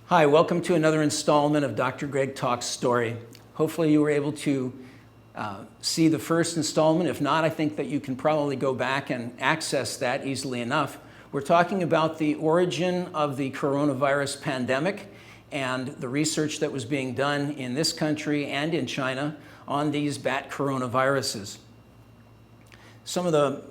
Hi, welcome to another installment of DrGregg Talks Story. Hopefully you were able to see the first installment. If not, I think that you can probably go back and access that easily enough. We're talking about the origin of the coronavirus pandemic and the research that was being done in this country and in China on these bat coronaviruses. Some of the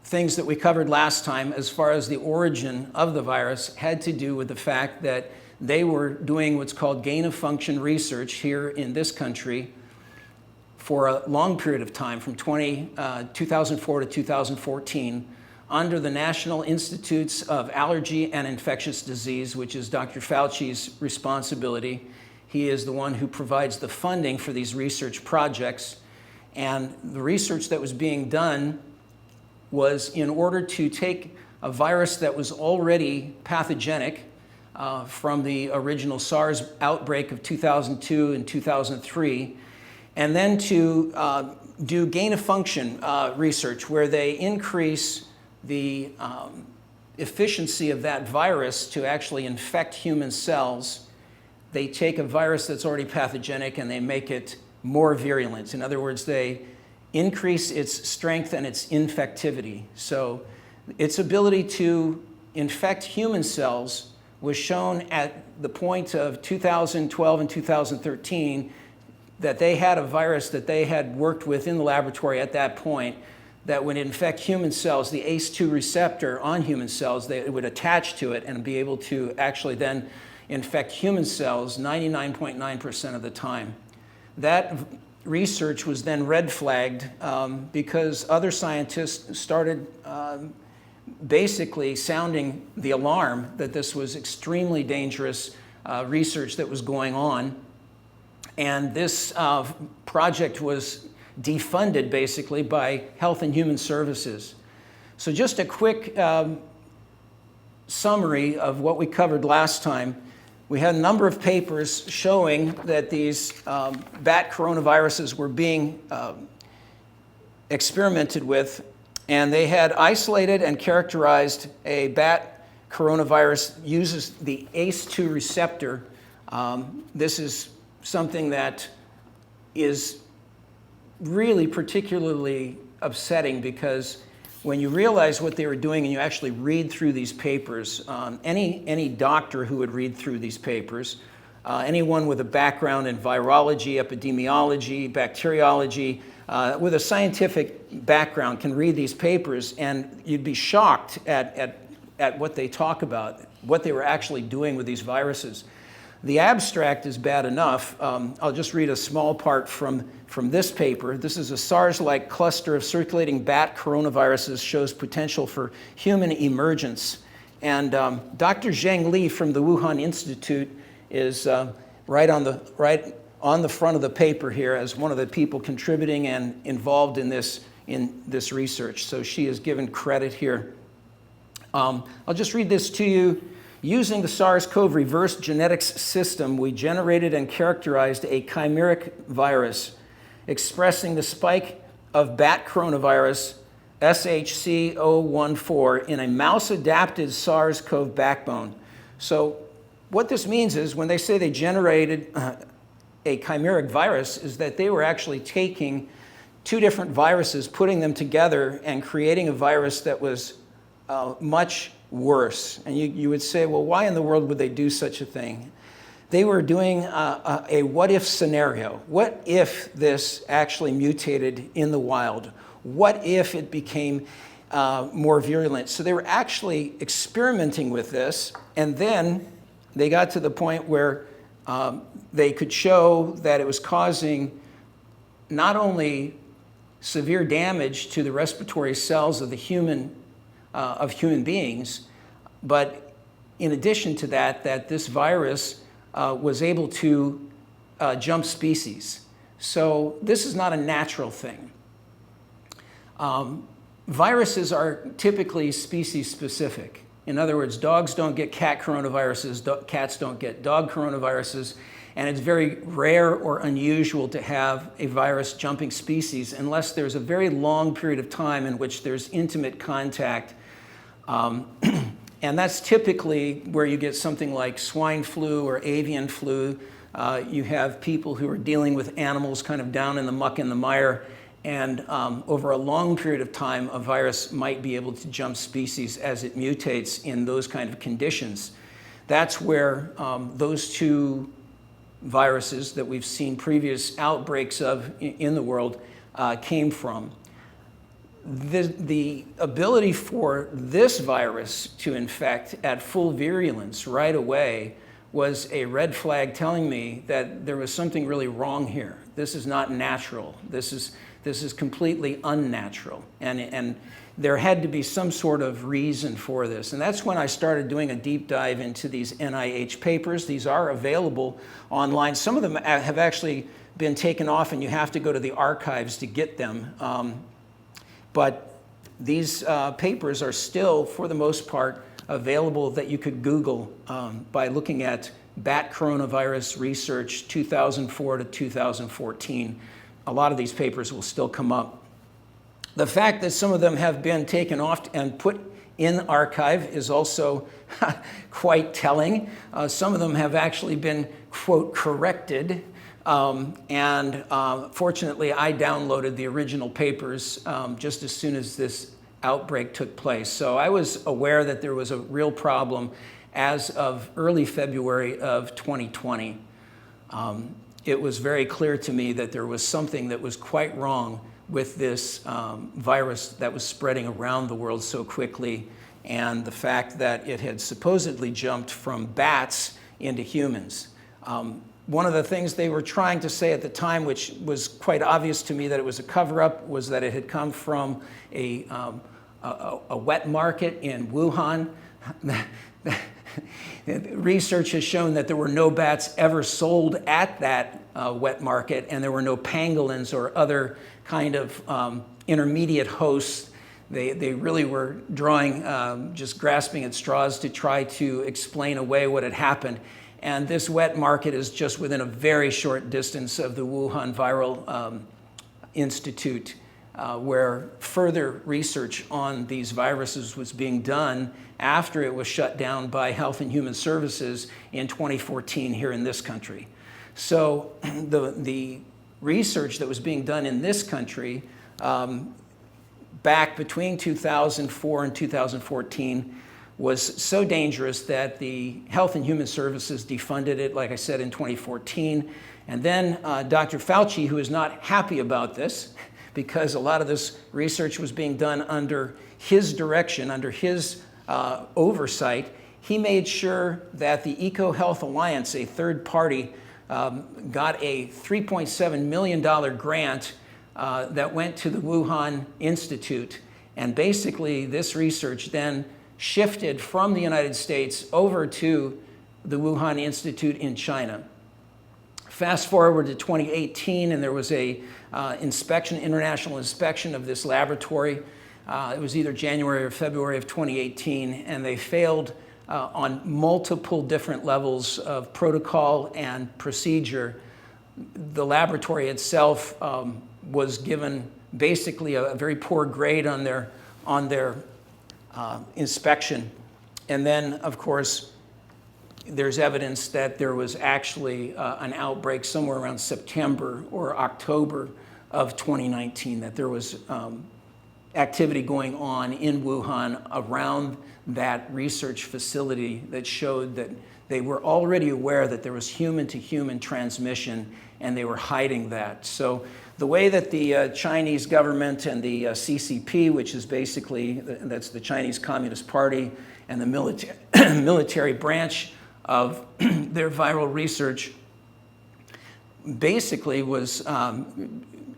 things that we covered last time as far as the origin of the virus had to do with the fact that they were doing what's called gain-of-function research here in this country for a long period of time, from 2004 to 2014, under the National Institutes of Allergy and Infectious Disease, which is Dr. Fauci's responsibility. He is the one who provides the funding for these research projects. And the research that was being done was in order to take a virus that was already pathogenic from the original SARS outbreak of 2002 and 2003, and then to do gain-of-function research where they increase the efficiency of that virus to actually infect human cells. They take a virus that's already pathogenic and they make it more virulent. In other words, they increase its strength and its infectivity. So its ability to infect human cells was shown at the point of 2012 and 2013 that they had a virus that they had worked with in the laboratory at that point that would infect human cells, the ACE2 receptor on human cells, it would attach to it and be able to actually then infect human cells 99.9% of the time. That research was then red flagged because other scientists started basically sounding the alarm that this was extremely dangerous research that was going on. And this project was defunded basically by Health and Human Services. So just a quick summary of what we covered last time. We had a number of papers showing that these bat coronaviruses were being experimented with, and they had isolated and characterized a bat coronavirus uses the ACE2 receptor. This is something that is really particularly upsetting because when you realize what they were doing and you actually read through these papers, any doctor who would read through these papers, anyone with a background in virology, epidemiology, bacteriology, with a scientific background can read these papers and you'd be shocked at what they talk about, what they were actually doing with these viruses. The abstract is bad enough. I'll just read a small part from this paper. This is a SARS-like cluster of circulating bat coronaviruses shows potential for human emergence. And Dr. Zheng Li from the Wuhan Institute is right on the front of the paper here as one of the people contributing and involved in this research. So she is given credit here. I'll just read this to you. Using the SARS-CoV reverse genetics system, we generated and characterized a chimeric virus expressing the spike of bat coronavirus SHC014 in a mouse-adapted SARS-CoV backbone. So what this means is when they say they generated a chimeric virus is that they were actually taking two different viruses, putting them together and creating a virus that was much worse. And you would say, well, why in the world would they do such a thing? They were doing a what-if scenario. What if this actually mutated in the wild? What if it became more virulent? So they were actually experimenting with this, and then they got to the point where they could show that it was causing not only severe damage to the respiratory cells of human beings, but in addition to that, that this virus was able to jump species. So this is not a natural thing. Viruses are typically species specific. In other words, dogs don't get cat coronaviruses, cats don't get dog coronaviruses, and it's very rare or unusual to have a virus jumping species unless there's a very long period of time in which there's intimate contact And that's typically where you get something like swine flu or avian flu. You have people who are dealing with animals kind of down in the muck and the mire, and over a long period of time, a virus might be able to jump species as it mutates in those kind of conditions. That's where those two viruses that we've seen previous outbreaks of in the world came from. The ability for this virus to infect at full virulence right away was a red flag telling me that there was something really wrong here. This is not natural. This is completely unnatural. And there had to be some sort of reason for this. And that's when I started doing a deep dive into these NIH papers. These are available online. Some of them have actually been taken off, and you have to go to the archives to get them. But these papers are still, for the most part, available that you could Google by looking at bat coronavirus research 2004 to 2014. A lot of these papers will still come up. The fact that some of them have been taken off and put in archive is also quite telling. Some of them have actually been, quote, corrected. Fortunately, I downloaded the original papers just as soon as this outbreak took place. So I was aware that there was a real problem as of early February of 2020. It was very clear to me that there was something that was quite wrong with this virus that was spreading around the world so quickly, and the fact that it had supposedly jumped from bats into humans. One of the things they were trying to say at the time, which was quite obvious to me that it was a cover-up, was that it had come from a wet market in Wuhan. Research has shown that there were no bats ever sold at that wet market, and there were no pangolins or other kind of intermediate hosts. They really were drawing, just grasping at straws to try to explain away what had happened. And this wet market is just within a very short distance of the Wuhan Viral Institute, where further research on these viruses was being done after it was shut down by Health and Human Services in 2014 here in this country. So the research that was being done in this country back between 2004 and 2014 was so dangerous that the Health and Human Services defunded it, like I said, in 2014. And then Dr. Fauci, who is not happy about this, because a lot of this research was being done under his direction, under his oversight, he made sure that the EcoHealth Alliance, a third party, got a $3.7 million grant that went to the Wuhan Institute. And basically, this research then shifted from the United States over to the Wuhan Institute in China. Fast forward to 2018, and there was a international inspection of this laboratory. It was either January or February of 2018, and they failed on multiple different levels of protocol and procedure. The laboratory itself was given basically a very poor grade on their inspection. And then, of course, there's evidence that there was actually an outbreak somewhere around September or October of 2019, that there was activity going on in Wuhan around that research facility that showed that they were already aware that there was human-to-human transmission, and they were hiding that. So the way that the Chinese government and the CCP, which is basically, that's the Chinese Communist Party, and the military branch of their viral research, basically was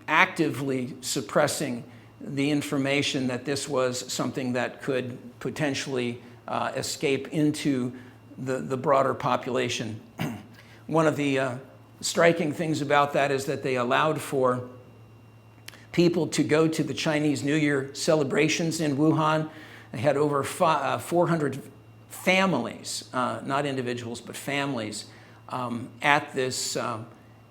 actively suppressing the information that this was something that could potentially escape into the broader population. One of the striking things about that is that they allowed for people to go to the Chinese New Year celebrations in Wuhan. They had over 400 families, not individuals, but families, at this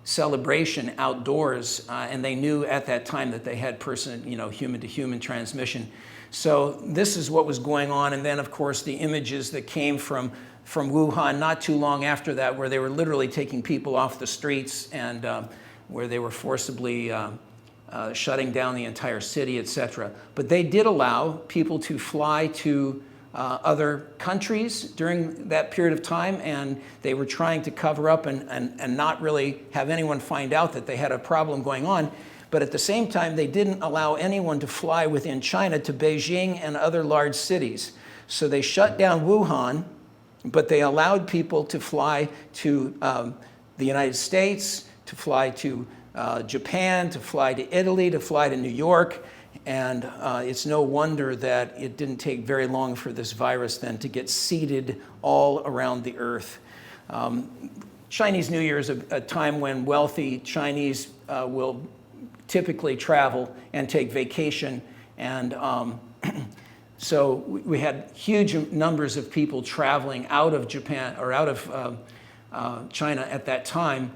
celebration outdoors, and they knew at that time that they had human-to-human transmission. So this is what was going on. And then, of course, the images that came from Wuhan not too long after that, where they were literally taking people off the streets and where they were forcibly shutting down the entire city, etc. But they did allow people to fly to other countries during that period of time, and they were trying to cover up and not really have anyone find out that they had a problem going on. But at the same time, they didn't allow anyone to fly within China to Beijing and other large cities. So they shut down Wuhan, but they allowed people to fly to the United States, to fly to Japan, to fly to Italy, to fly to New York. And it's no wonder that it didn't take very long for this virus then to get seeded all around the earth. Chinese New Year is a time when wealthy Chinese will typically travel and take vacation. And so we had huge numbers of people traveling out of Japan or out of China at that time.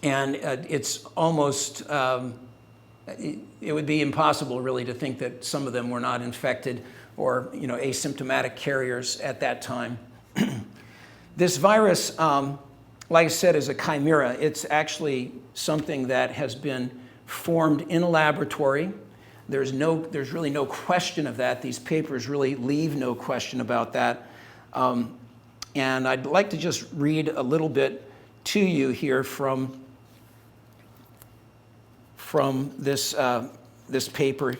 And it's almost, it would be impossible really to think that some of them were not infected or asymptomatic carriers at that time. This virus, like I said, is a chimera. It's actually something that has been formed in a laboratory. There's really no question of that. These papers really leave no question about that. And I'd like to just read a little bit to you here from this paper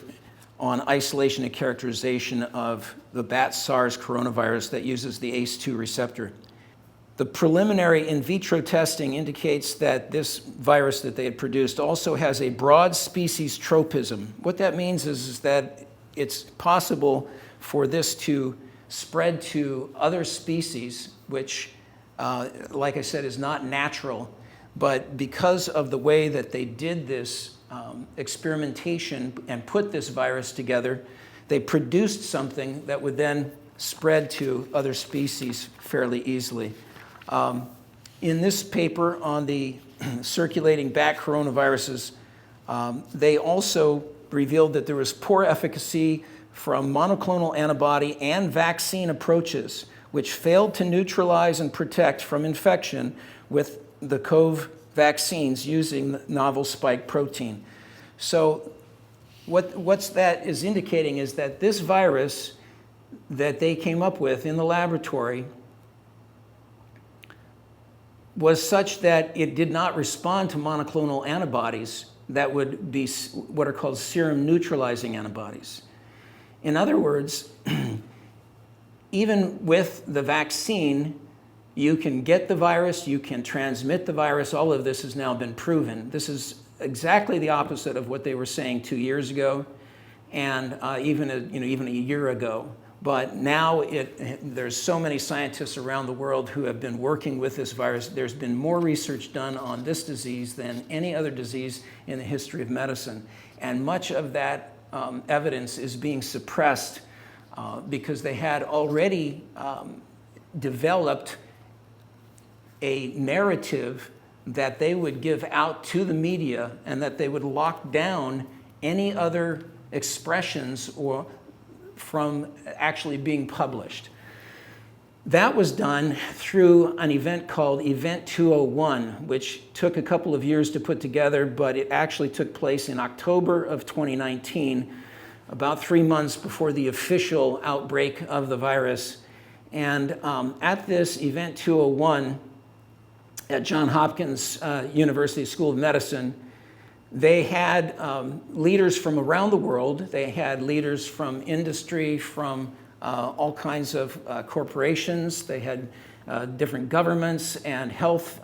on isolation and characterization of the bat SARS coronavirus that uses the ACE2 receptor. The preliminary in vitro testing indicates that this virus that they had produced also has a broad species tropism. What that means is that it's possible for this to spread to other species, which, like I said, is not natural. But because of the way that they did this experimentation and put this virus together, they produced something that would then spread to other species fairly easily. In this paper on the circulating bat coronaviruses, they also revealed that there was poor efficacy from monoclonal antibody and vaccine approaches, which failed to neutralize and protect from infection with the CoV vaccines using the novel spike protein. So what that is indicating is that this virus that they came up with in the laboratory was such that it did not respond to monoclonal antibodies that would be what are called serum neutralizing antibodies. In other words, even with the vaccine, you can get the virus, you can transmit the virus. All of this has now been proven. This is exactly the opposite of what they were saying 2 years ago and even a year ago. But now there's so many scientists around the world who have been working with this virus. There's been more research done on this disease than any other disease in the history of medicine. And much of that evidence is being suppressed because they had already developed a narrative that they would give out to the media and that they would lock down any other expressions or from actually being published. That was done through an event called Event 201, which took a couple of years to put together, but it actually took place in October of 2019, about 3 months before the official outbreak of the virus. And at this Event 201 at Johns Hopkins University School of Medicine, they had leaders from around the world. They had leaders from industry, from all kinds of corporations. They had different governments and health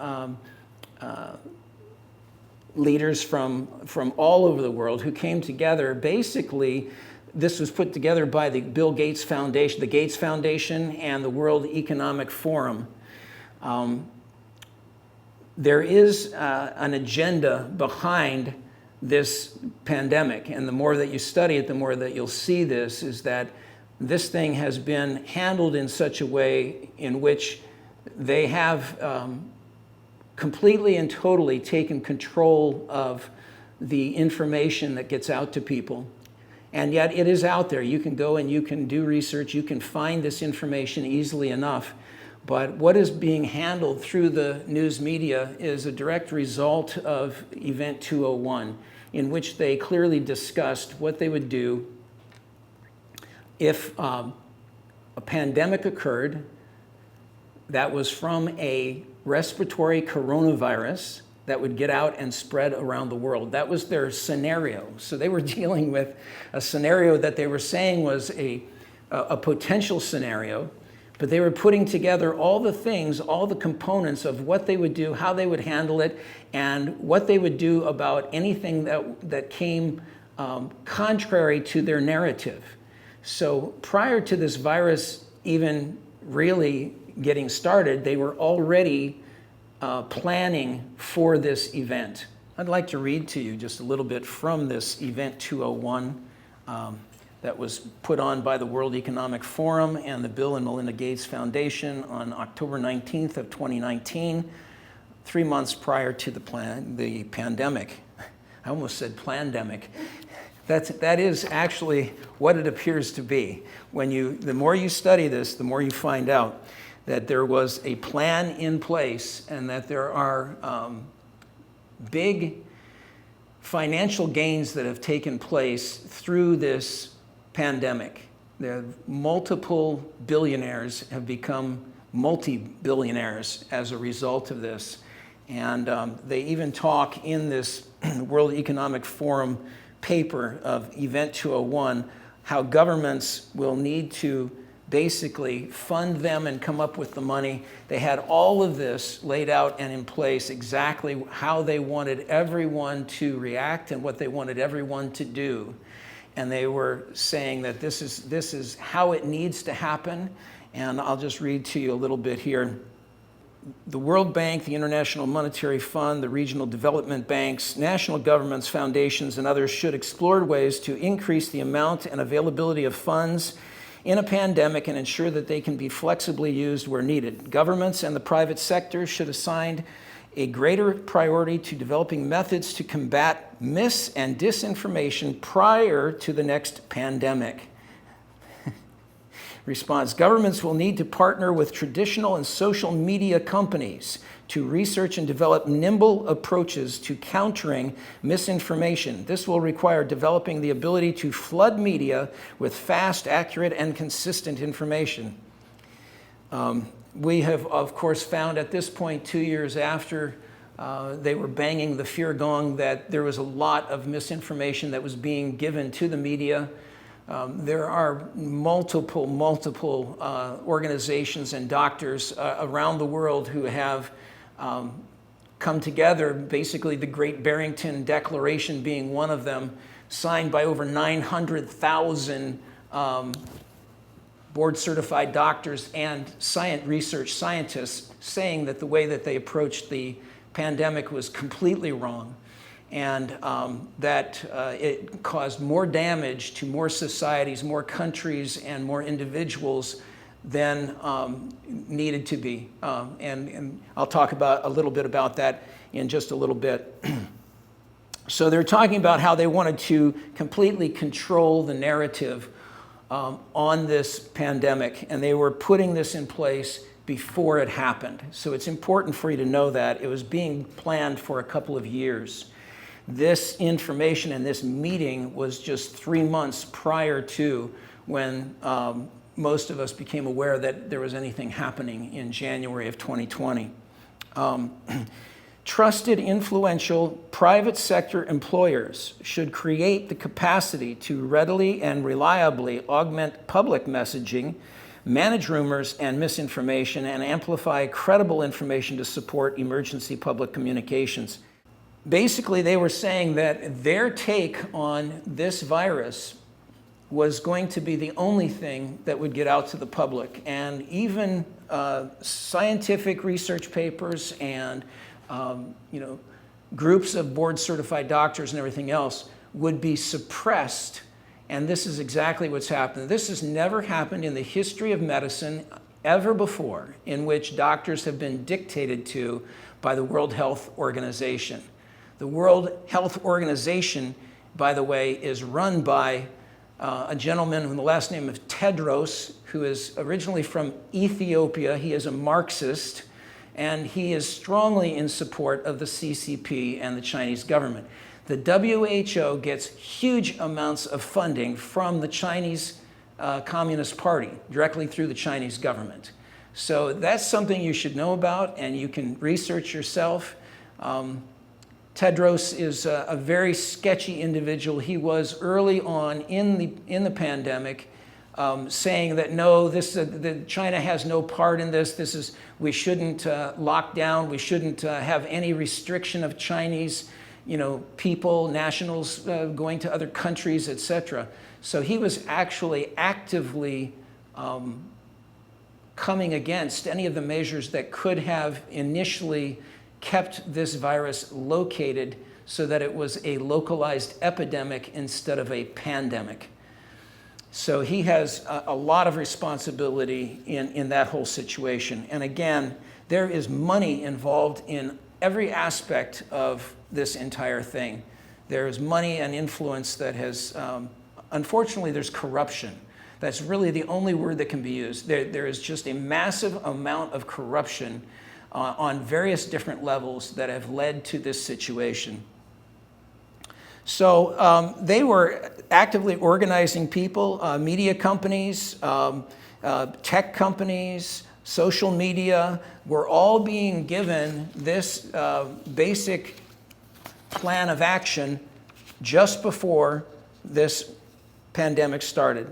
leaders from all over the world who came together. Basically, this was put together by the Bill Gates Foundation, the Gates Foundation, and the World Economic Forum. There is an agenda behind this pandemic, and the more that you study it, the more that you'll see this, is that this thing has been handled in such a way in which they have completely and totally taken control of the information that gets out to people. And yet it is out there. You can go and you can do research. You can find this information easily enough. But what is being handled through the news media is a direct result of Event 201, in which they clearly discussed what they would do if a pandemic occurred that was from a respiratory coronavirus that would get out and spread around the world. That was their scenario. So they were dealing with a scenario that they were saying was a potential scenario, but they were putting together all the things, all the components of what they would do, how they would handle it, and what they would do about anything that came contrary to their narrative. So prior to this virus even really getting started, they were already planning for this event. I'd like to read to you just a little bit from this Event 201 that was put on by the World Economic Forum and the Bill and Melinda Gates Foundation on October 19th of 2019, 3 months prior to the pandemic. I almost said plandemic. That is actually what it appears to be. The more you study this, the more you find out that there was a plan in place and that there are big financial gains that have taken place through this pandemic. Multiple billionaires have become multi-billionaires as a result of this. And they even talk in this World Economic Forum paper of Event 201 how governments will need to basically fund them and come up with the money. They had all of this laid out and in place, exactly how they wanted everyone to react and what they wanted everyone to do. And they were saying that this is how it needs to happen. And I'll just read to you a little bit here. The World Bank, the International Monetary Fund, the regional development banks, national governments, foundations, and others should explore ways to increase the amount and availability of funds in a pandemic and ensure that they can be flexibly used where needed. Governments and the private sector should assign a greater priority to developing methods to combat mis- and disinformation prior to the next pandemic. Response: governments will need to partner with traditional and social media companies to research and develop nimble approaches to countering misinformation. This will require developing the ability to flood media with fast, accurate, and consistent information. We have, of course, found at this point, 2 years after they were banging the fear gong, that there was a lot of misinformation that was being given to the media. There are multiple organizations and doctors around the world who have come together, basically the Great Barrington Declaration being one of them, signed by over 900,000 board-certified doctors and research scientists, saying that the way that they approached the pandemic was completely wrong, and that it caused more damage to more societies, more countries, and more individuals than needed to be. And I'll talk about a little bit about that in just a little bit. So they're talking about how they wanted to completely control the narrative on this pandemic, and they were putting this in place before it happened. So it's important for you to know that it was being planned for a couple of years. This information and this meeting was just 3 months prior to when most of us became aware that there was anything happening in January of 2020. Trusted, influential private sector employers should create the capacity to readily and reliably augment public messaging, manage rumors and misinformation, and amplify credible information to support emergency public communications. Basically, they were saying that their take on this virus was going to be the only thing that would get out to the public. And even scientific research papers and groups of board-certified doctors and everything else would be suppressed. And this is exactly what's happened. This has never happened in the history of medicine ever before, in which doctors have been dictated to by the World Health Organization. The World Health Organization, by the way, is run by a gentleman with the last name of Tedros, who is originally from Ethiopia. He is a Marxist, and he is strongly in support of the CCP and the Chinese government. The WHO gets huge amounts of funding from the Chinese Communist Party, directly through the Chinese government. So that's something you should know about, and you can research yourself. Tedros is a very sketchy individual. He was early on in the pandemic saying that no, that China has no part in this. We shouldn't lock down. We shouldn't have any restriction of Chinese, people, nationals going to other countries, etc. So he was actually actively coming against any of the measures that could have initially kept this virus located so that it was a localized epidemic instead of a pandemic. So he has a lot of responsibility in that whole situation. And again, there is money involved in every aspect of this entire thing. There is money and influence that has, unfortunately, there's corruption. That's really the only word that can be used. There is just a massive amount of corruption on various different levels that have led to this situation. So they were actively organizing people, media companies, tech companies, social media, were all being given this basic plan of action just before this pandemic started.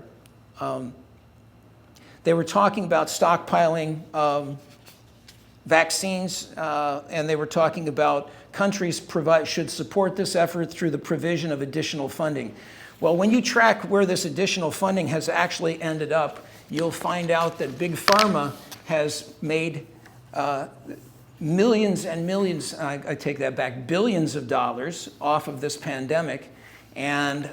They were talking about stockpiling vaccines, and they were talking about countries should support this effort through the provision of additional funding. Well, when you track where this additional funding has actually ended up, you'll find out that Big Pharma has made millions and millions, I take that back, billions of dollars off of this pandemic. And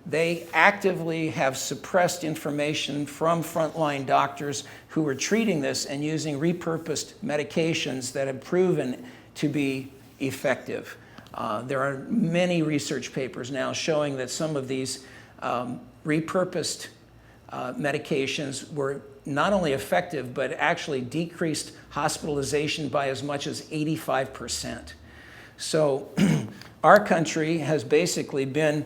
they actively have suppressed information from frontline doctors who were treating this and using repurposed medications that have proven to be effective. There are many research papers now showing that some of these repurposed medications were not only effective, but actually decreased hospitalization by as much as 85%. So our country has basically been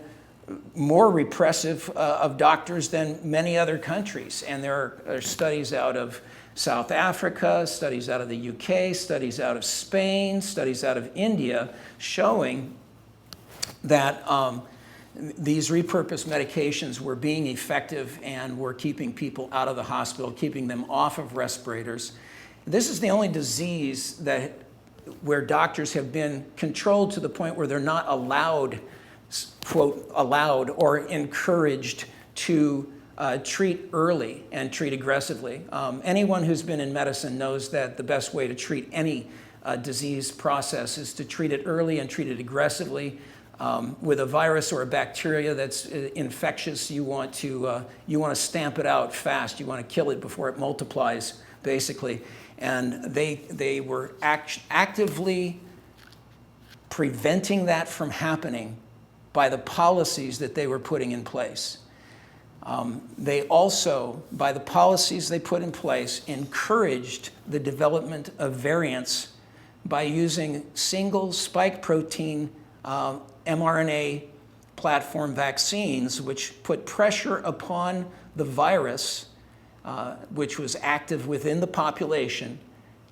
more repressive of doctors than many other countries. And there are studies out of South Africa, studies out of the UK, studies out of Spain, studies out of India showing that these repurposed medications were being effective and were keeping people out of the hospital, keeping them off of respirators. This is the only disease where doctors have been controlled to the point where they're not allowed, quote, allowed or encouraged to treat early and treat aggressively. Anyone who's been in medicine knows that the best way to treat any disease process is to treat it early and treat it aggressively. With a virus or a bacteria that's infectious, you want to stamp it out fast. You want to kill it before it multiplies, basically. And they were actively preventing that from happening by the policies that they were putting in place. They also, by the policies they put in place, encouraged the development of variants by using single spike protein mRNA platform vaccines, which put pressure upon the virus, which was active within the population,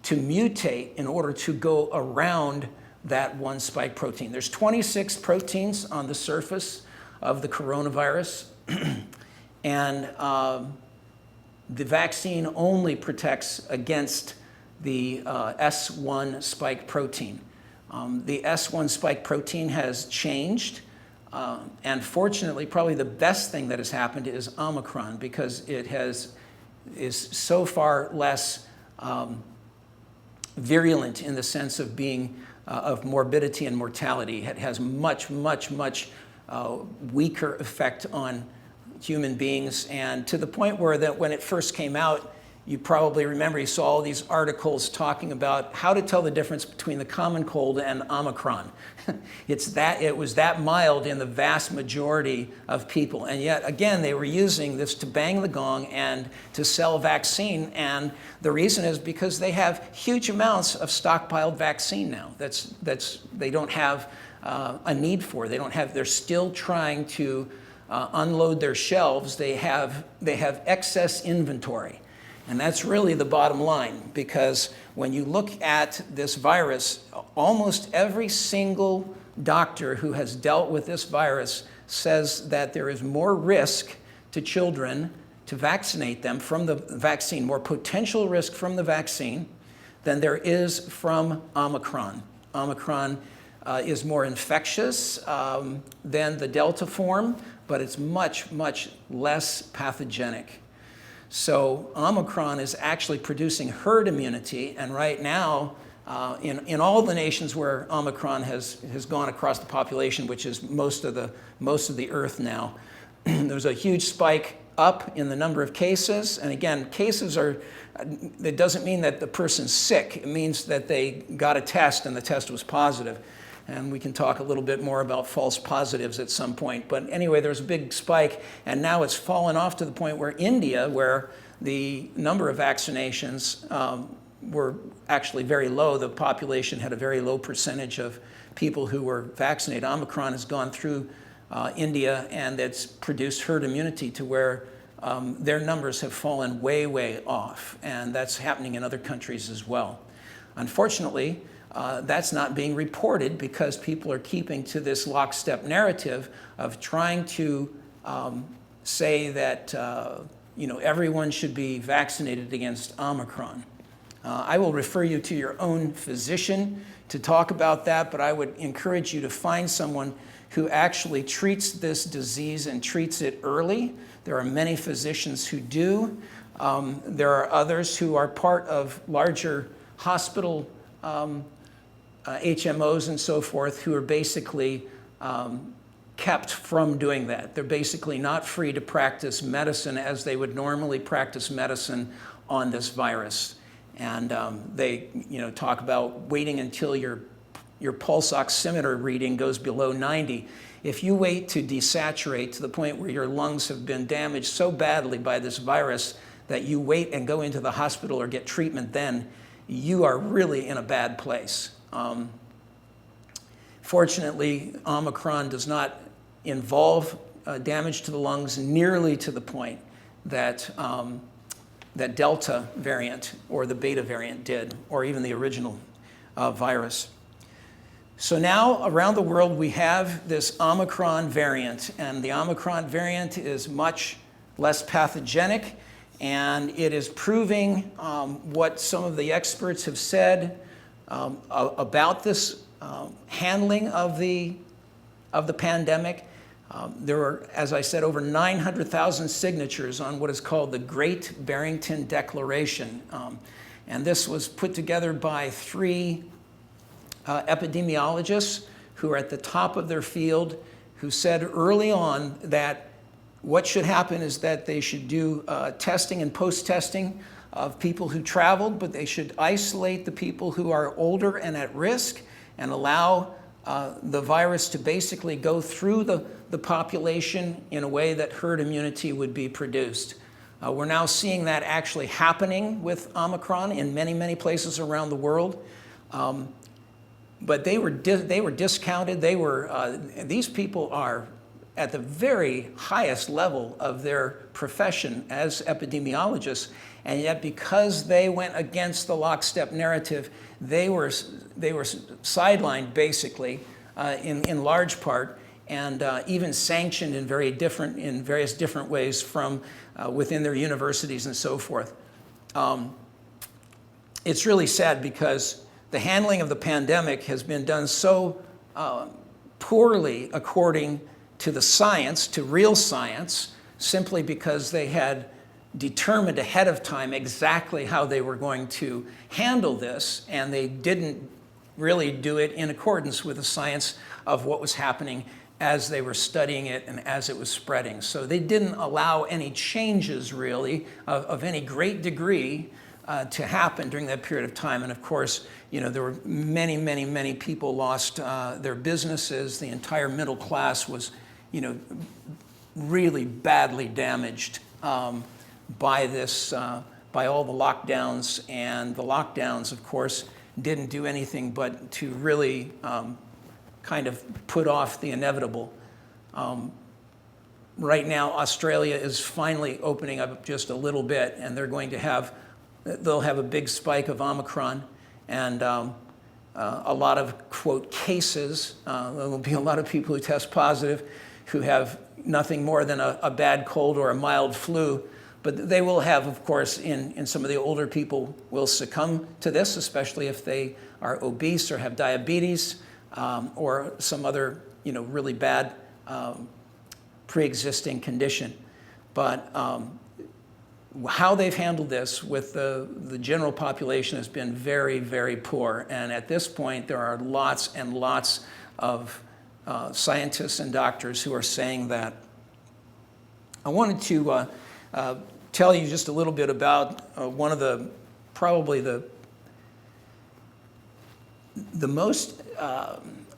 to mutate in order to go around that one spike protein. There's 26 proteins on the surface of the coronavirus, and the vaccine only protects against the S1 spike protein. The S1 spike protein has changed, and fortunately, probably the best thing that has happened is Omicron, because it is so far less virulent in the sense of being of morbidity and mortality. It has much weaker effect on human beings, and to the point where that when it first came out, you probably remember you saw all these articles talking about how to tell the difference between the common cold and Omicron. It was that mild in the vast majority of people. And yet, again, they were using this to bang the gong and to sell vaccine. And the reason is because they have huge amounts of stockpiled vaccine now. They don't have a need for. They're still trying to unload their shelves. They have excess inventory. And that's really the bottom line, because when you look at this virus, almost every single doctor who has dealt with this virus says that there is more risk to children to vaccinate them from the vaccine, more potential risk from the vaccine than there is from Omicron. Omicron is more infectious than the Delta form, but it's much, much less pathogenic. So Omicron is actually producing herd immunity, and right now, in all the nations where Omicron has gone across the population, which is most of the earth now, there's a huge spike up in the number of cases. And again, that doesn't mean that the person's sick. It means that they got a test and the test was positive. And we can talk a little bit more about false positives at some point. But anyway, there's a big spike, and now it's fallen off to the point where India, where the number of vaccinations were actually very low, the population had a very low percentage of people who were vaccinated. Omicron has gone through India, and it's produced herd immunity to where their numbers have fallen way, way off. And that's happening in other countries as well. Unfortunately, that's not being reported because people are keeping to this lockstep narrative of trying to say that everyone should be vaccinated against Omicron. I will refer you to your own physician to talk about that, but I would encourage you to find someone who actually treats this disease and treats it early. There are many physicians who do. There are others who are part of larger hospital HMOs and so forth who are basically kept from doing that. They're basically not free to practice medicine as they would normally practice medicine on this virus. And they talk about waiting until your pulse oximeter reading goes below 90. If you wait to desaturate to the point where your lungs have been damaged so badly by this virus that you wait and go into the hospital or get treatment then, you are really in a bad place. Fortunately, Omicron does not involve damage to the lungs nearly to the point that that Delta variant or the Beta variant did, or even the original virus. So now around the world we have this Omicron variant, and the Omicron variant is much less pathogenic, and it is proving what some of the experts have said about this handling of the pandemic. There were, as I said, over 900,000 signatures on what is called the Great Barrington Declaration. And this was put together by 3 epidemiologists who are at the top of their field, who said early on that what should happen is that they should do testing and post-testing of people who traveled, but they should isolate the people who are older and at risk and allow the virus to basically go through the population in a way that herd immunity would be produced. We're now seeing that actually happening with Omicron in many, many places around the world. But they were discounted. These people are at the very highest level of their profession as epidemiologists, and yet because they went against the lockstep narrative, they were sidelined basically in large part, and even sanctioned in various different ways from within their universities and so forth. It's really sad because the handling of the pandemic has been done so poorly according to the science, to real science, simply because they had determined ahead of time exactly how they were going to handle this, and they didn't really do it in accordance with the science of what was happening as they were studying it and as it was spreading. So they didn't allow any changes really of any great degree to happen during that period of time. And of course, there were many people lost their businesses. The entire middle class was, really badly damaged by this, by all the lockdowns. And the lockdowns, of course, didn't do anything but to really kind of put off the inevitable. Right now, Australia is finally opening up just a little bit, and they'll have a big spike of Omicron, and a lot of, quote, cases. There will be a lot of people who test positive who have nothing more than a bad cold or a mild flu. But they will have, of course, in some of the older people will succumb to this, especially if they are obese or have diabetes or some other, really bad pre-existing condition. But how they've handled this with the general population has been very, very poor. And at this point, there are lots and lots of scientists and doctors who are saying that. I wanted to tell you just a little bit about one of probably the most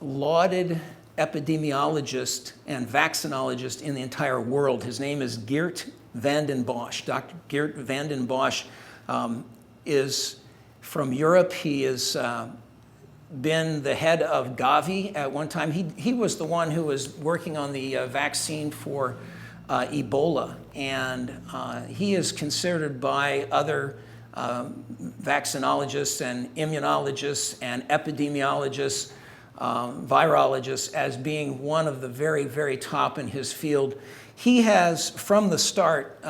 lauded epidemiologist and vaccinologist in the entire world. His name is Geert Vanden Bossche. Dr. Geert Vanden Bossche is from Europe. He has been the head of Gavi at one time. He was the one who was working on the vaccine for Ebola, and he is considered by other vaccinologists and immunologists and epidemiologists, virologists, as being one of the very, very top in his field. He has, from the start,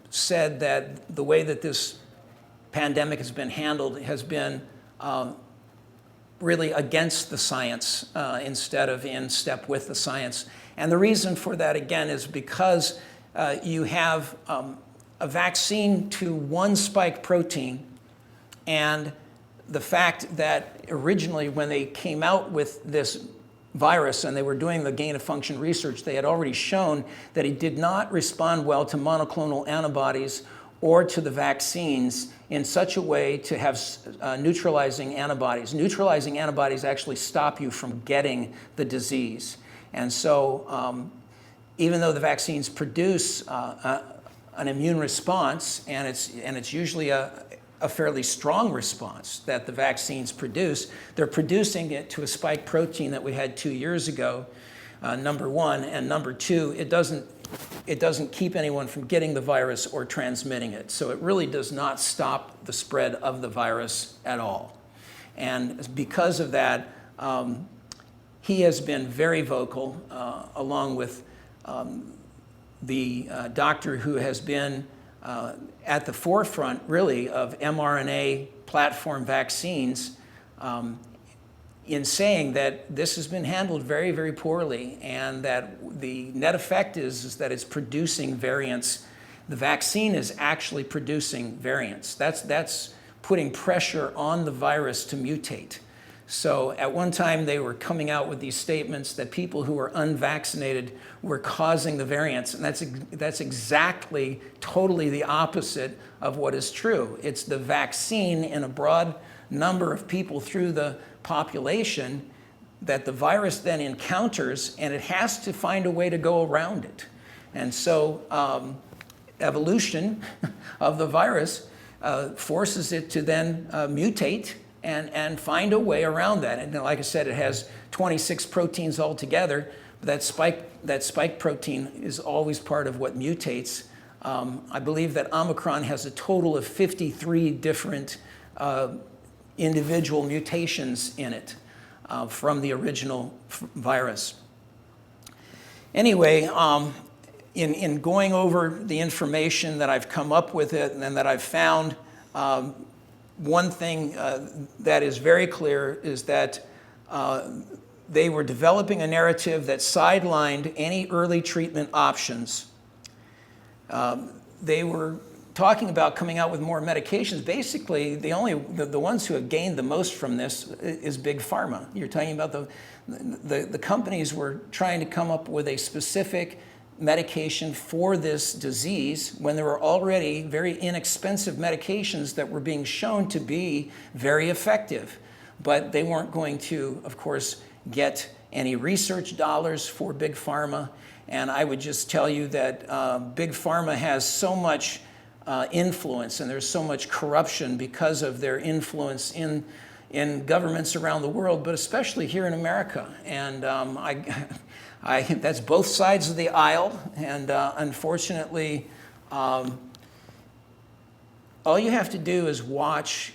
said that the way that this pandemic has been handled has been really against the science instead of in step with the science. And the reason for that, again, is because you have a vaccine to one spike protein, and the fact that originally when they came out with this virus and they were doing the gain-of-function research, they had already shown that it did not respond well to monoclonal antibodies or to the vaccines in such a way to have neutralizing antibodies. Neutralizing antibodies actually stop you from getting the disease. And so even though the vaccines produce an immune response, and it's usually a fairly strong response that the vaccines produce, they're producing it to a spike protein that we had 2 years ago, number one. And number two, it doesn't keep anyone from getting the virus or transmitting it. So it really does not stop the spread of the virus at all. And because of that, he has been very vocal, along with the doctor who has been at the forefront, really, of mRNA platform vaccines, in saying that this has been handled very, very poorly, and that the net effect is that it's producing variants. The vaccine is actually producing variants. That's putting pressure on the virus to mutate. So at one time, they were coming out with these statements that people who were unvaccinated were causing the variants, and that's exactly, totally the opposite of what is true. It's the vaccine in a broad number of people through the population that the virus then encounters, and it has to find a way to go around it. And so evolution of the virus forces it to then mutate and find a way around that. And like I said, it has 26 proteins altogether. That spike protein is always part of what mutates. I believe that Omicron has a total of 53 different individual mutations in it from the original virus. Anyway, in going over the information that I've come up with it and that I've found, one thing that is very clear is that they were developing a narrative that sidelined any early treatment options. They were talking about coming out with more medications, basically the ones who have gained the most from this is Big Pharma. You're talking about the companies were trying to come up with a specific medication for this disease when there were already very inexpensive medications that were being shown to be very effective. But they weren't going to, of course, get any research dollars for Big Pharma. And I would just tell you that Big Pharma has so much influence, and there's so much corruption because of their influence in governments around the world, but especially here in America. And that's both sides of the aisle. And unfortunately, all you have to do is watch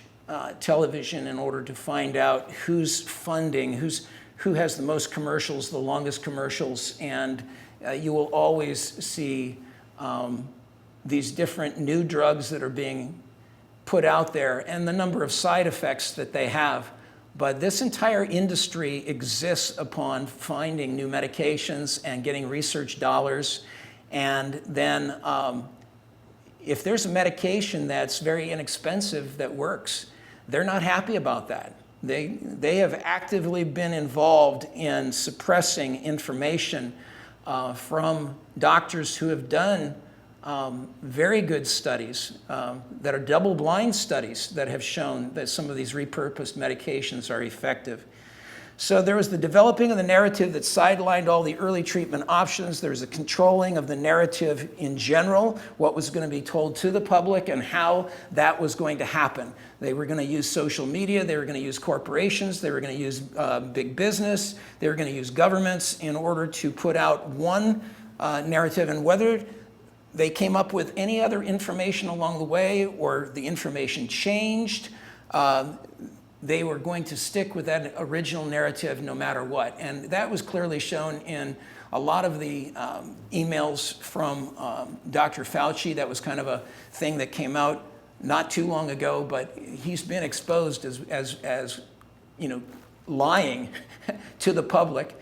television in order to find out who's funding, who has the most commercials, the longest commercials, and you will always see these different new drugs that are being put out there and the number of side effects that they have. But this entire industry exists upon finding new medications and getting research dollars. And then if there's a medication that's very inexpensive that works, they're not happy about that. They have actively been involved in suppressing information from doctors who have done very good studies that are double-blind studies that have shown that some of these repurposed medications are effective. So there was the developing of the narrative that sidelined all the early treatment options. There was a controlling of the narrative in general, what was going to be told to the public and how that was going to happen. They were going to use social media, they were going to use corporations, they were going to use big business, they were going to use governments in order to put out one narrative. And whether they came up with any other information along the way or the information changed, they were going to stick with that original narrative no matter what. And that was clearly shown in a lot of the emails from Dr. Fauci. That was kind of a thing that came out not too long ago, but he's been exposed as you know, lying to the public.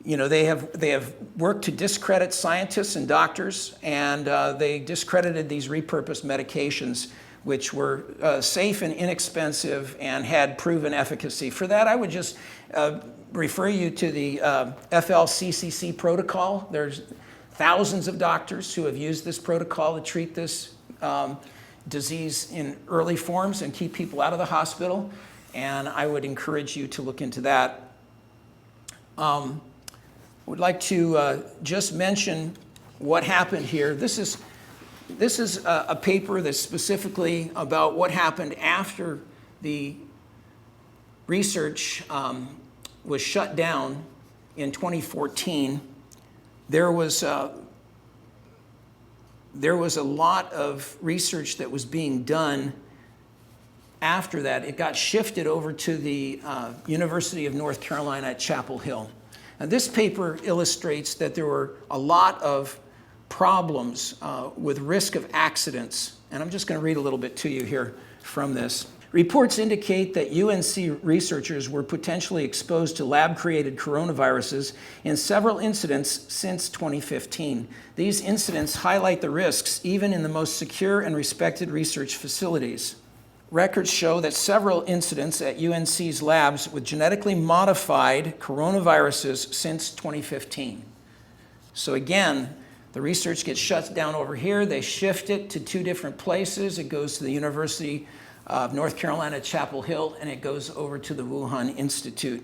You know, they have worked to discredit scientists and doctors, and they discredited these repurposed medications, which were safe and inexpensive and had proven efficacy. For that, I would just refer you to the FLCCC protocol. There's thousands of doctors who have used this protocol to treat this disease in early forms and keep people out of the hospital, and I would encourage you to look into that. Would like to just mention what happened here. This is a paper that's specifically about what happened after the research was shut down in 2014. There was a lot of research that was being done after that. It got shifted over to the University of North Carolina at Chapel Hill. And this paper illustrates that there were a lot of problems with risk of accidents. And I'm just going to read a little bit to you here from this. Reports indicate that UNC researchers were potentially exposed to lab-created coronaviruses in several incidents since 2015. These incidents highlight the risks even in the most secure and respected research facilities. Records show that several incidents at UNC's labs with genetically modified coronaviruses since 2015. So again, the research gets shut down over here. They shift it to two different places. It goes to the University of North Carolina at Chapel Hill, and it goes over to the Wuhan Institute.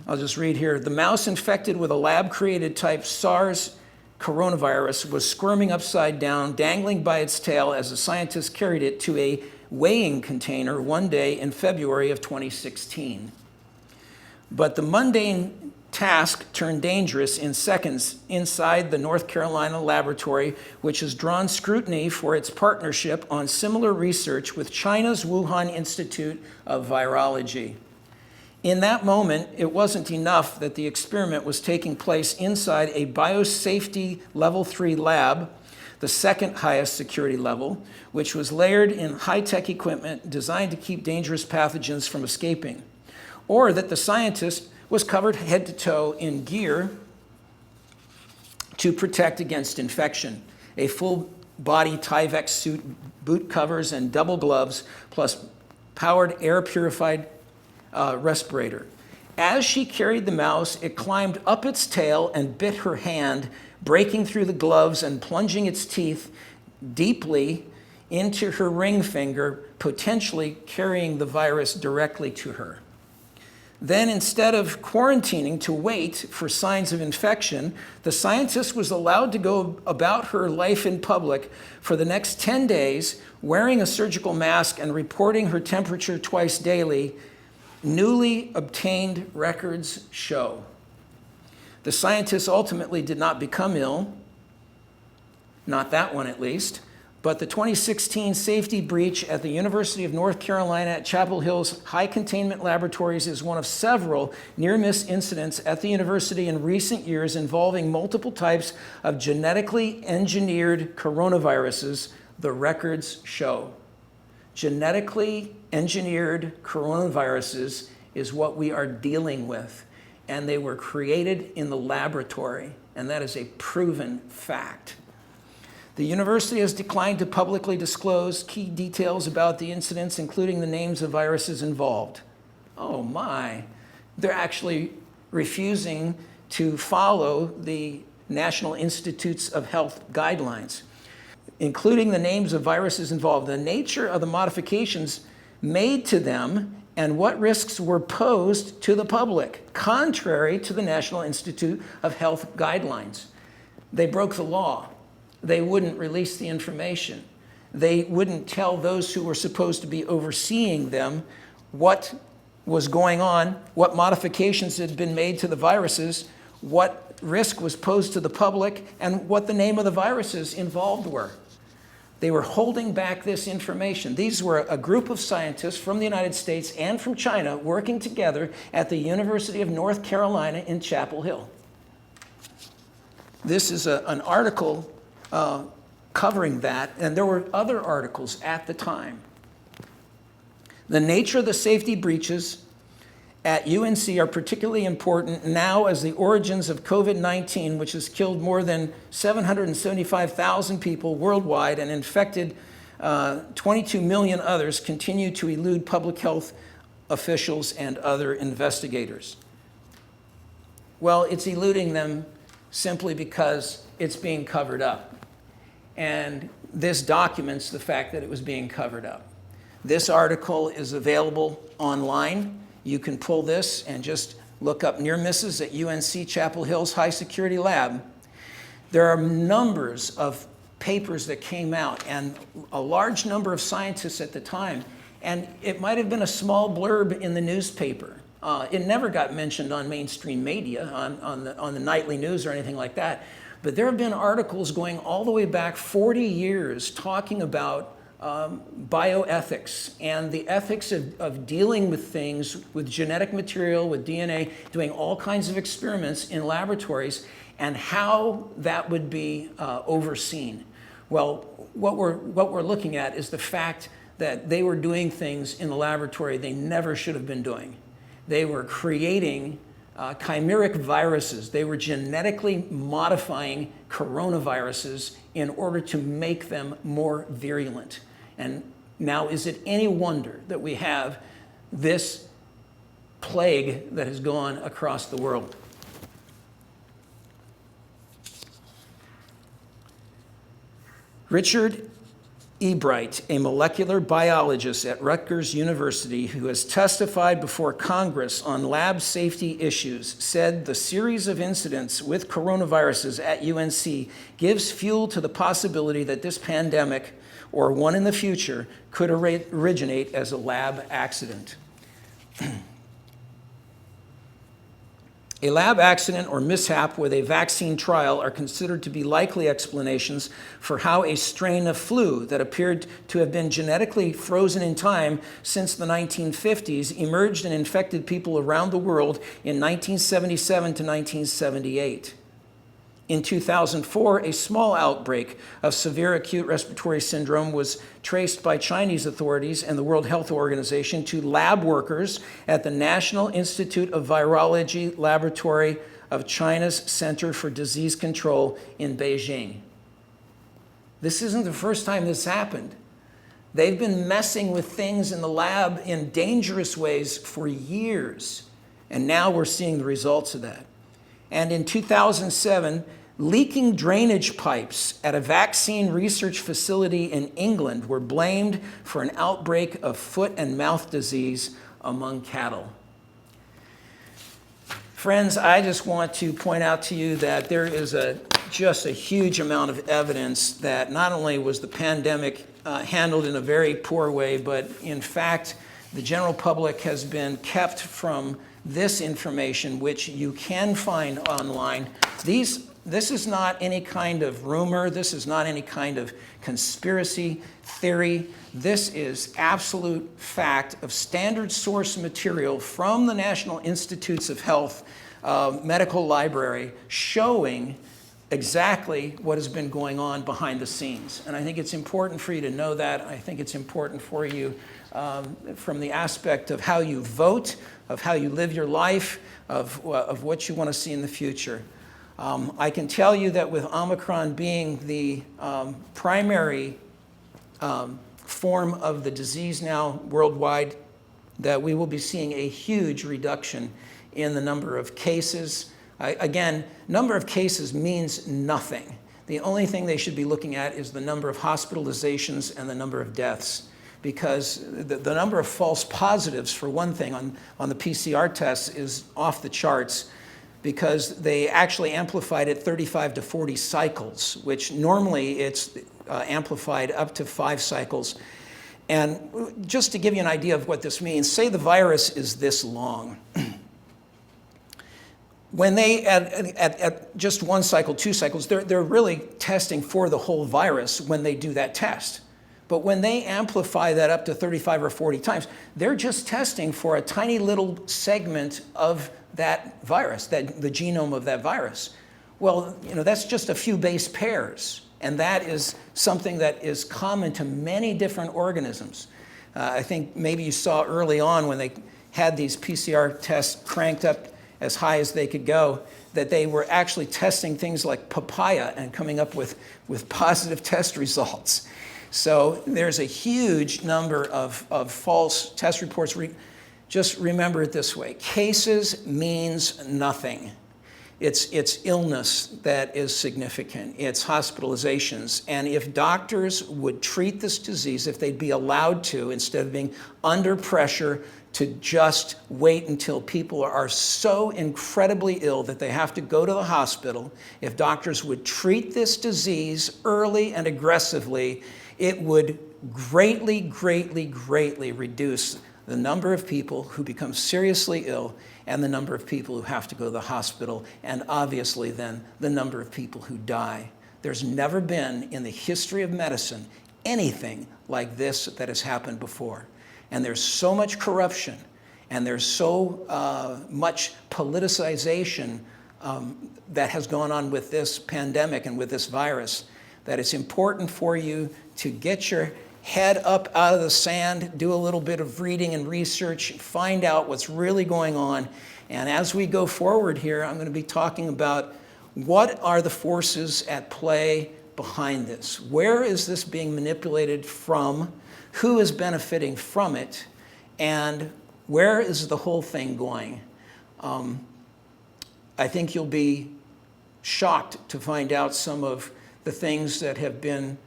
I'll just read here. The mouse infected with a lab-created type SARS coronavirus was squirming upside down, dangling by its tail as the scientists carried it to a weighing container one day in February of 2016. But the mundane task turned dangerous in seconds inside the North Carolina laboratory, which has drawn scrutiny for its partnership on similar research with China's Wuhan Institute of Virology. In that moment, it wasn't enough that the experiment was taking place inside a biosafety level 3 lab, the second highest security level, which was layered in high-tech equipment designed to keep dangerous pathogens from escaping, or that the scientist was covered head to toe in gear to protect against infection. a full-body Tyvek suit, boot covers, and double gloves, plus powered air-purified respirator. As she carried the mouse, it climbed up its tail and bit her hand, breaking through the gloves and plunging its teeth deeply into her ring finger, potentially carrying the virus directly to her. Then, instead of quarantining to wait for signs of infection, the scientist was allowed to go about her life in public for the next 10 days, wearing a surgical mask and reporting her temperature twice daily. Newly obtained records show. The scientist ultimately did not become ill, not that one at least, but the 2016 safety breach at the University of North Carolina at Chapel Hill's high containment laboratories is one of several near-miss incidents at the university in recent years involving multiple types of genetically engineered coronaviruses, the records show. Genetically engineered coronaviruses is what we are dealing with, and they were created in the laboratory, and that is a proven fact. The university has declined to publicly disclose key details about the incidents, including the names of viruses involved. Oh my, they're actually refusing to follow the National Institutes of Health guidelines, including the names of viruses involved, the nature of the modifications made to them, and what risks were posed to the public, contrary to the National Institute of Health guidelines. They broke the law. They wouldn't release the information. They wouldn't tell those who were supposed to be overseeing them what was going on, what modifications had been made to the viruses, what risk was posed to the public, and what the name of the viruses involved were. They were holding back this information. These were a group of scientists from the United States and from China working together at the University of North Carolina in Chapel Hill. This is an article covering that, and there were other articles at the time. The nature of the safety breaches at UNC are particularly important now as the origins of COVID-19, which has killed more than 775,000 people worldwide and infected 22 million others, continue to elude public health officials and other investigators. Well, it's eluding them simply because it's being covered up. And this documents the fact that it was being covered up. This article is available online. You can pull this and just look up near misses at UNC Chapel Hill's high security lab. There are numbers of papers that came out and a large number of scientists at the time. And it might have been a small blurb in the newspaper. It never got mentioned on mainstream media, on the nightly news or anything like that. But there have been articles going all the way back 40 years talking about bioethics and the ethics of dealing with things, with genetic material, with DNA, doing all kinds of experiments in laboratories, and how that would be overseen. Well, what we're looking at is the fact that they were doing things in the laboratory they never should have been doing. They were creating chimeric viruses. They were genetically modifying coronaviruses in order to make them more virulent. And now, is it any wonder that we have this plague that has gone across the world? Richard Ebright, a molecular biologist at Rutgers University who has testified before Congress on lab safety issues, said the series of incidents with coronaviruses at UNC gives fuel to the possibility that this pandemic, or one in the future, could originate as a lab accident. A lab accident or mishap with a vaccine trial are considered to be likely explanations for how a strain of flu that appeared to have been genetically frozen in time since the 1950s emerged and infected people around the world in 1977 to 1978. In 2004, a small outbreak of severe acute respiratory syndrome was traced by Chinese authorities and the World Health Organization to lab workers at the National Institute of Virology Laboratory of China's Center for Disease Control in Beijing. This isn't the first time this happened. They've been messing with things in the lab in dangerous ways for years, and now we're seeing the results of that. And in 2007, leaking drainage pipes at a vaccine research facility in England were blamed for an outbreak of foot and mouth disease among cattle. Friends, I just want to point out to you that there is just a huge amount of evidence that not only was the pandemic handled in a very poor way, but in fact, the general public has been kept from this information, which you can find online. This is not any kind of rumor. This is not any kind of conspiracy theory. This is absolute fact of standard source material from the National Institutes of Health medical library showing exactly what has been going on behind the scenes. And I think it's important for you to know that. I think it's important for you from the aspect of how you vote, of how you live your life, of what you want to see in the future. I can tell you that with Omicron being the primary form of the disease now worldwide, that we will be seeing a huge reduction in the number of cases. Again, number of cases means nothing. The only thing they should be looking at is the number of hospitalizations and the number of deaths, because the number of false positives, for one thing, on the PCR tests is off the charts, because they actually amplified it 35 to 40 cycles, which normally it's amplified up to 5 cycles. And just to give you an idea of what this means, say the virus is this long. When they, at just 1 cycle, 2 cycles, they're really testing for the whole virus when they do that test. But when they amplify that up to 35 or 40 times, they're just testing for a tiny little segment of that virus, the genome of that virus. Well, that's just a few base pairs, and that is something that is common to many different organisms. I think maybe you saw early on when they had these PCR tests cranked up as high as they could go, that they were actually testing things like papaya and coming up with positive test results. So there's a huge number of false test reports. Just remember it this way. Cases means nothing. It's illness that is significant. It's hospitalizations. And if doctors would treat this disease, if they'd be allowed to, instead of being under pressure to just wait until people are so incredibly ill that they have to go to the hospital, if doctors would treat this disease early and aggressively, it would greatly, greatly, greatly reduce the number of people who become seriously ill and the number of people who have to go to the hospital, and obviously then the number of people who die. There's never been in the history of medicine anything like this that has happened before. And there's so much corruption, and there's so much politicization that has gone on with this pandemic and with this virus, that it's important for you to get your head up out of the sand, do a little bit of reading and research, find out what's really going on. And as we go forward here, I'm going to be talking about what are the forces at play behind this. Where is this being manipulated from? Who is benefiting from it? And where is the whole thing going? I think you'll be shocked to find out some of the things that have been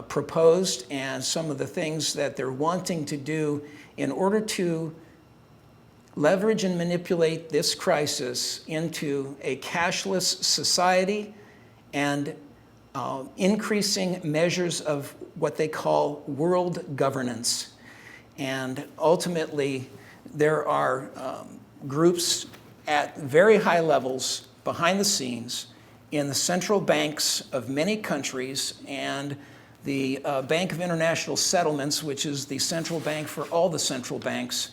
proposed and some of the things that they're wanting to do in order to leverage and manipulate this crisis into a cashless society and increasing measures of what they call world governance. And ultimately, there are groups at very high levels behind the scenes in the central banks of many countries and the Bank of International Settlements, which is the central bank for all the central banks,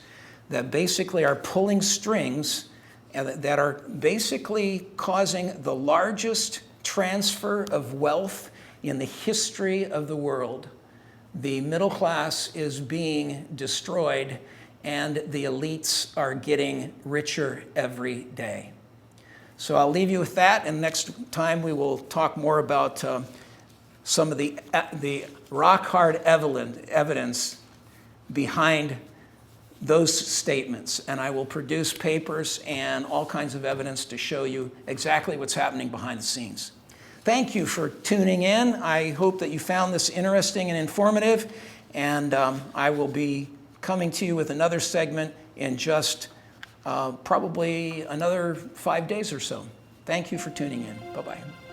that basically are pulling strings and that are basically causing the largest transfer of wealth in the history of the world. The middle class is being destroyed, and the elites are getting richer every day. So I'll leave you with that, and next time we will talk more about some of the rock-hard evidence behind those statements. And I will produce papers and all kinds of evidence to show you exactly what's happening behind the scenes. Thank you for tuning in. I hope that you found this interesting and informative. And I will be coming to you with another segment in just probably another 5 days or so. Thank you for tuning in. Bye-bye.